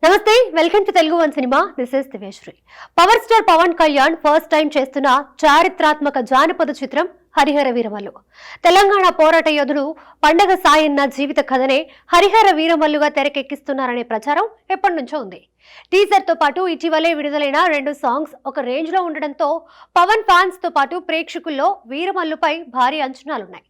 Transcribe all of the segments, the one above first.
నమస్తే, welcome to Telugu one cinema. This is Divyasri. Power star Pawan Kalyan first time చేస్తున్న చారిత్రాత్మక జానపద చిత్రం హరిహర వీరమల్లు. తెలంగాణ పోరాట యోధుడు పండగ సాయన్న జీవిత కథనే హరిహర వీరమల్లుగా తెరకెక్కిస్తున్నారనే ప్రచారం ఎప్పటి నుంచో ఉంది. టీజర్ తో పాటు ఇటీవలే విడుదలైన 2 సాంగ్స్ ఒక రేంజ్ లో ఉండడంతో పవన్ ఫ్యాన్స్ తో పాటు ప్రేక్షకుల్లో వీరమల్లుపై భారీ అంచనాలున్నాయి.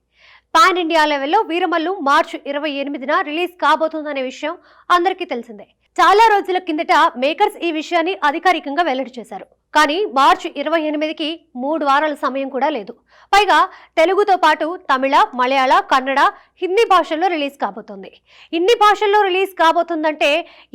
పాన్ ఇండియా లెవెల్లో వీరమల్లు మార్చి 28న రిలీజ్ కాబోతుందనే విషయం అందరికీ తెలిసిందే. చాలా రోజుల కిందట మేకర్స్ ఈ విషయాన్ని అధికారికంగా వెల్లడి చేశారు. కానీ మార్చి 28కి 3 వారాల సమయం కూడా లేదు. పైగా తెలుగుతో పాటు తమిళ, మలయాళ, కన్నడ, హిందీ భాషల్లో రిలీజ్ కాబోతుంది. ఇన్ని భాషల్లో రిలీజ్ కాబోతుందంటే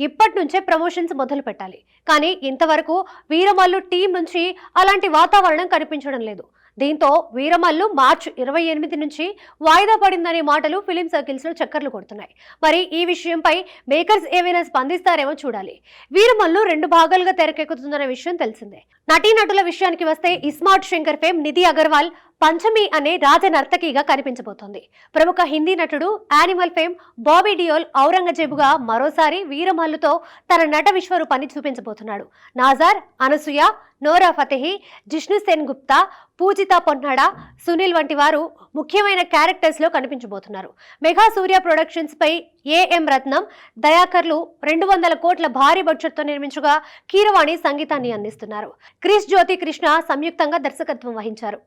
ఇప్పటి నుంచే ప్రమోషన్స్ మొదలు పెట్టాలి. కానీ ఇంతవరకు వీరమల్లు టీం నుంచి అలాంటి వాతావరణం కనిపించడం లేదు. దీంతో వీరమల్లు మార్చి 28 నుంచి వాయిదా పడిందనే మాటలు ఫిలిం సర్కిల్స్ లో చక్కర్లు కొడుతున్నాయి. మరి ఈ విషయంపై మేకర్స్ ఏమైనా స్పందిస్తారేమో చూడాలి. వీరమల్లు 2 భాగాలుగా తెరకెక్కుతుందనే విషయం తెలిసిందే. నటీనటుల విషయానికి వస్తే ఇస్మార్ట్ శంకర్ ఫేమ్ నిధి అగర్వాల్ పంచమి అనే రాజ నర్తకిగా కనిపించబోతోంది. ప్రముఖ హిందీ నటుడు యానిమల్ ఫేమ్ బాబీ డియోల్ ఔరంగజేబుగా మరోసారి వీరమల్లుతో తన నట విశ్వరూపాన్ని చూపించబోతున్నాడు. నాజార్, అనసూయ, నోరా ఫతేహి, జిష్ణు సేన్ గుప్తా, పూజిత పొన్నాడ, సునీల్ వంటి వారు ముఖ్యమైన క్యారెక్టర్స్ లో కనిపించబోతున్నారు. మెగా సూర్య ప్రొడక్షన్స్ పై ఏఎం రత్నం, దయాకర్లు 200 కోట్ల భారీ బడ్జెట్ తో నిర్మించగా కీరవాణి సంగీతాన్ని అందిస్తున్నారు. క్రిష్ జ్యోతి కృష్ణ సంయుక్తంగా దర్శకత్వం వహించారు.